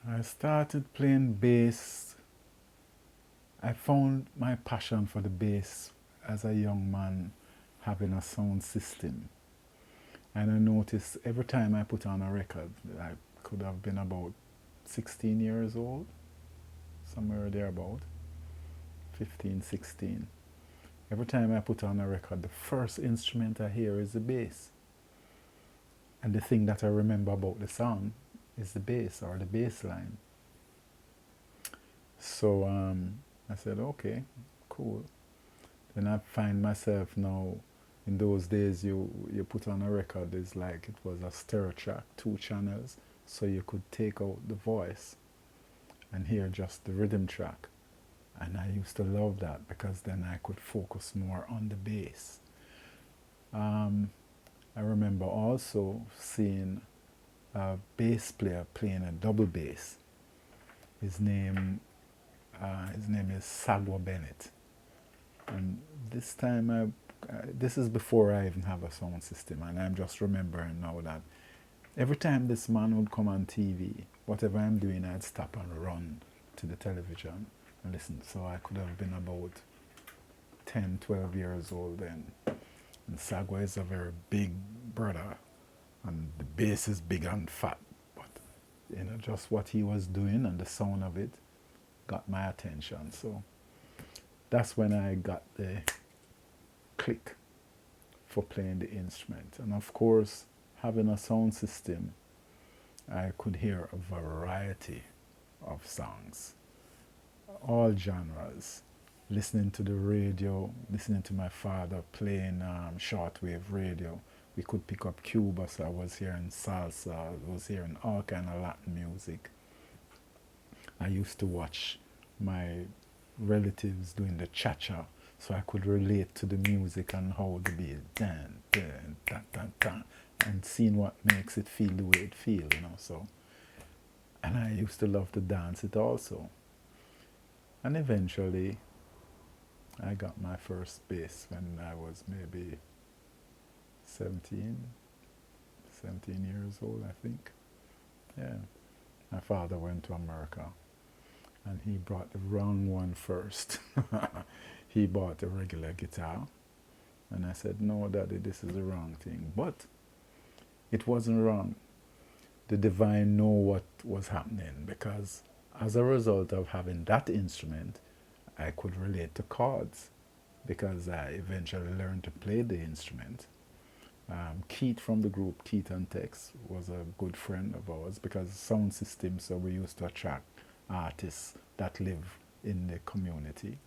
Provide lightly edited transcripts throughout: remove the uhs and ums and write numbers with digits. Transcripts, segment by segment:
I started playing bass. I found my passion for the bass as a young man having a sound system. And I noticed every time I put on a record, I could have been about 16 years old, somewhere thereabout, 15, 16. Every time I put on a record, the first instrument I hear is the bass. And the thing that I remember about the song is the bass or the bass line. So I said, okay, cool. Then I find myself now, in those days you put on a record, it's like it was a stereo track, 2 channels, so you could take out the voice and hear just the rhythm track. And I used to love that because then I could focus more on the bass. I remember also seeing a bass player playing a double bass. His name is Sagwa Bennett. And this is before I even have a sound system, and I'm just remembering now that every time this man would come on TV, whatever I'm doing, I'd stop and run to the television and listen. So I could have been about 10, 12 years old then. And Sagwa is a very big brother, and the bass is big and fat. But just what he was doing and the sound of it got my attention. So that's when I got the click for playing the instrument. And of course, having a sound system, I could hear a variety of songs, all genres. Listening to the radio, listening to my father playing shortwave radio. We could pick up Cuba, so I was hearing salsa, I was hearing all kind of Latin music. I used to watch my relatives doing the cha-cha, so I could relate to the music and how the beat, dan, dan, dan, dan, dan, and seeing what makes it feel the way it feels, so. And I used to love to dance it also. And eventually, I got my first bass when I was maybe 17, 17 years old, I think. Yeah. My father went to America and he brought the wrong one first. He bought a regular guitar. And I said, no, Daddy, this is the wrong thing. But it wasn't wrong. The divine knew what was happening, because as a result of having that instrument, I could relate to chords, because I eventually learned to play the instrument. Keith from the group, Keith and Tex, was a good friend of ours, because sound system, so we used to attract artists that live in the community.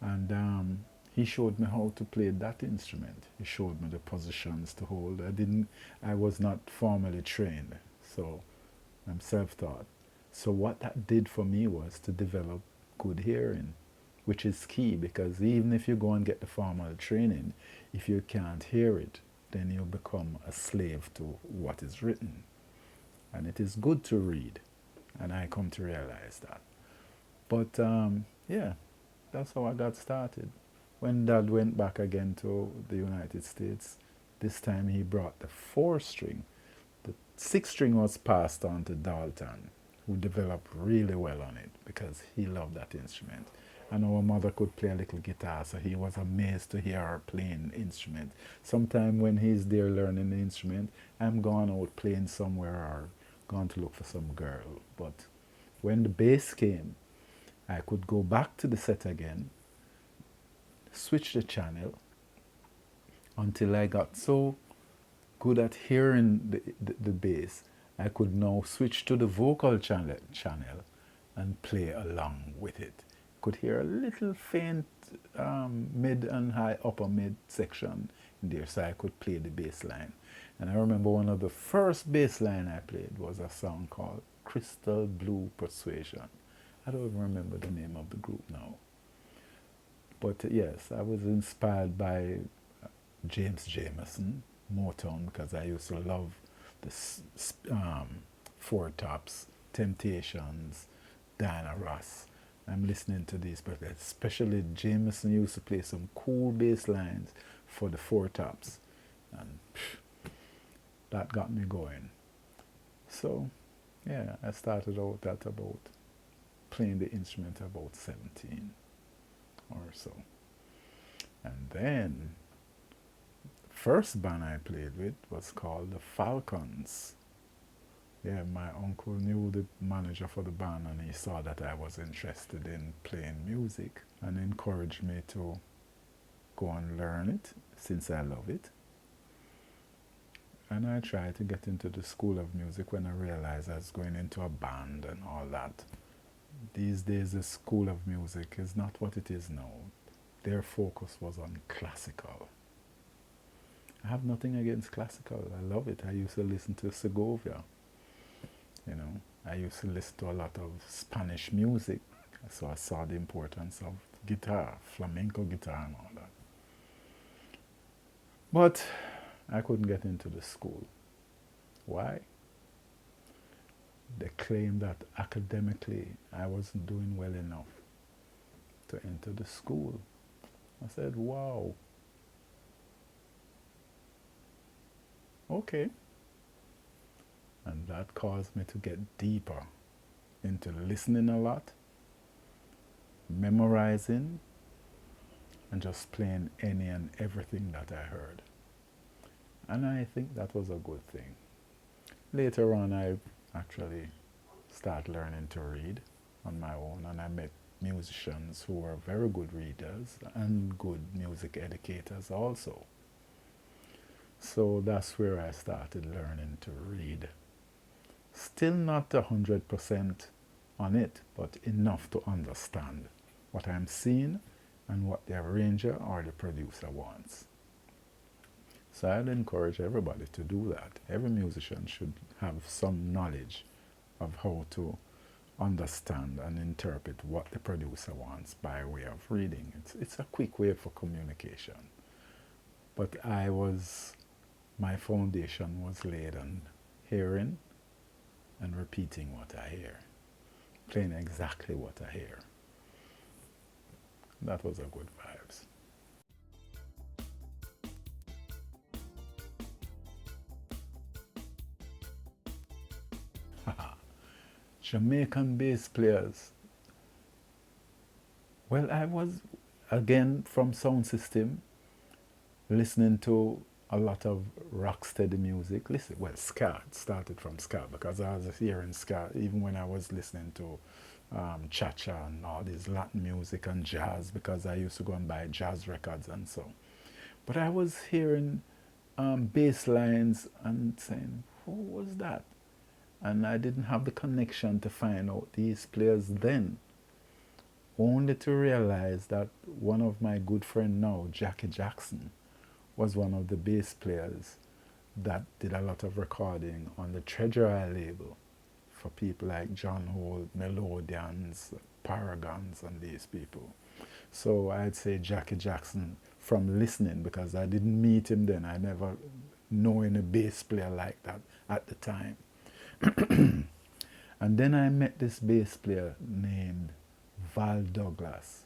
And he showed me how to play that instrument. He showed me the positions to hold. I was not formally trained, so I'm self-taught. So what that did for me was to develop good hearing, which is key, because even if you go and get the formal training, if you can't hear it, then you become a slave to what is written. And it is good to read, and I come to realize that. But yeah, that's how I got started. When Dad went back again to the United States, this time he brought the 4-string. The 6-string was passed on to Dalton, who developed really well on it because he loved that instrument. And our mother could play a little guitar, so he was amazed to hear her playing instrument. Sometime when he's there learning the instrument, I'm gone out playing somewhere or gone to look for some girl. But when the bass came, I could go back to the set again, switch the channel, until I got so good at hearing the bass, I could now switch to the vocal channel and play along with it. Could hear a little faint mid and high upper mid section in there, so I could play the bass line. And I remember one of the first bass line I played was a song called Crystal Blue Persuasion. I don't even remember the name of the group now. But yes, I was inspired by James Jamerson, Motown, because I used to love the Four Tops, Temptations, Diana Ross. I'm listening to these, but especially Jamerson used to play some cool bass lines for the Four Tops, and that got me going. So Yeah, I started out at about playing the instrument about 17 or so. And then, first band I played with was called the Falcons. Yeah, my uncle knew the manager for the band and he saw that I was interested in playing music and encouraged me to go and learn it since I love it. And I tried to get into the school of music when I realized I was going into a band and all that. These days, the school of music is not what it is now. Their focus was on classical. I have nothing against classical. I love it. I used to listen to Segovia. You know, I used to listen to a lot of Spanish music. So I saw the importance of guitar, flamenco guitar and all that. But I couldn't get into the school. Why? They claimed that academically I wasn't doing well enough to enter the school. I said, wow, okay. And that caused me to get deeper into listening a lot, memorizing, and just playing any and everything that I heard. And I think that was a good thing. Later on, I actually started learning to read on my own, and I met musicians who were very good readers and good music educators also. So that's where I started learning to read. Still not 100% on it, but enough to understand what I'm seeing and what the arranger or the producer wants. So I'd encourage everybody to do that. Every musician should have some knowledge of how to understand and interpret what the producer wants by way of reading. It's a quick way for communication. But my foundation was laid on hearing and repeating what I hear, playing exactly what I hear. That was a good vibes. Jamaican bass players. Well, I was, again, from sound system, listening to a lot of rock steady music. Listen, well, ska. It started from ska because I was hearing ska even when I was listening to cha-cha and all this Latin music and jazz because I used to go and buy jazz records and so. But I was hearing bass lines and saying, who was that? And I didn't have the connection to find out these players then. Only to realize that one of my good friends now, Jackie Jackson, was one of the bass players that did a lot of recording on the Treasure Eye label for people like John Holt, Melodians, Paragons, and these people. So I'd say Jackie Jackson from listening because I didn't meet him then. I never known a bass player like that at the time. And then I met this bass player named Val Douglas.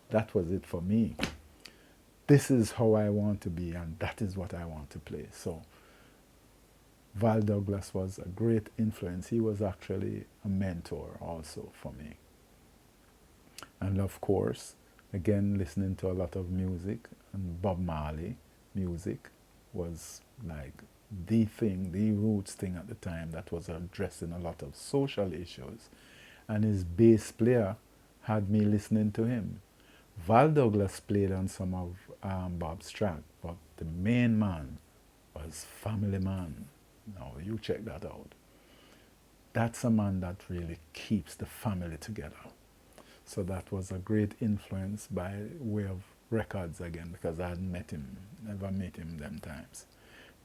That was it for me. This is how I want to be, and that is what I want to play. So Val Douglas was a great influence. He was actually a mentor also for me. And of course, again, listening to a lot of music, and Bob Marley music was like the thing, the roots thing at the time that was addressing a lot of social issues. And his bass player had me listening to him. Val Douglas played on some of Bob's track, but the main man was Family Man. Now, you check that out. That's a man that really keeps the family together. So that was a great influence by way of records again, because I hadn't met him, never met him them times.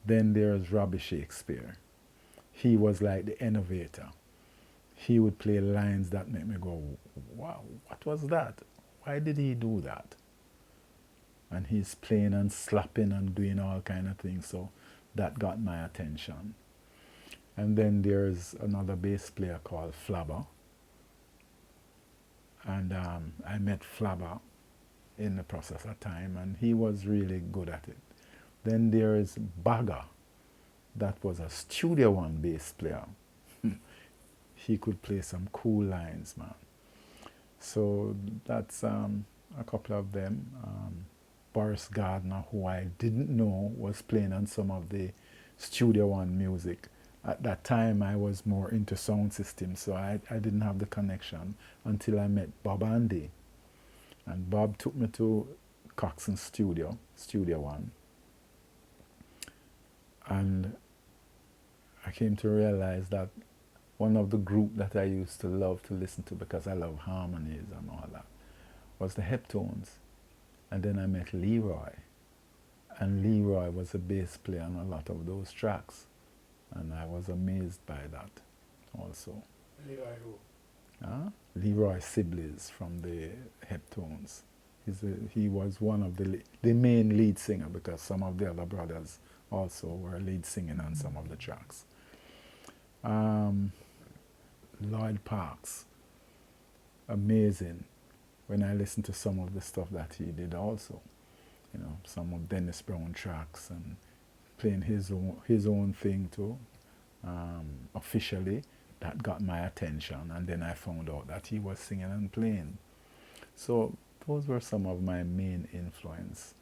Then there's Robbie Shakespeare. He was like the innovator. He would play lines that make me go, wow, what was that? Why did he do that? And he's playing and slapping and doing all kind of things, so that got my attention. And then there's another bass player called Flabber. And I met Flabber in the process of time, and he was really good at it. Then there is Bagger. That was a Studio One bass player. he could play some cool lines, man. So that's a couple of them. Boris Gardner, who I didn't know was playing on some of the Studio One music. At that time, I was more into sound systems, so I didn't have the connection until I met Bob Andy. And Bob took me to Coxson's studio, Studio One. And I came to realize that one of the group that I used to love to listen to, because I love harmonies and all that, was the Heptones. And then I met Leroy. And Leroy was a bass player on a lot of those tracks. And I was amazed by that also. Leroy who? Leroy Sibley's from the Heptones. He was one of the main lead singer, because some of the other brothers also were lead singing on some of the tracks. Lloyd Parks, amazing when I listened to some of the stuff that he did also. You know, some of Dennis Brown tracks and playing his own thing too. Officially, that got my attention, and then I found out that he was singing and playing. So those were some of my main influence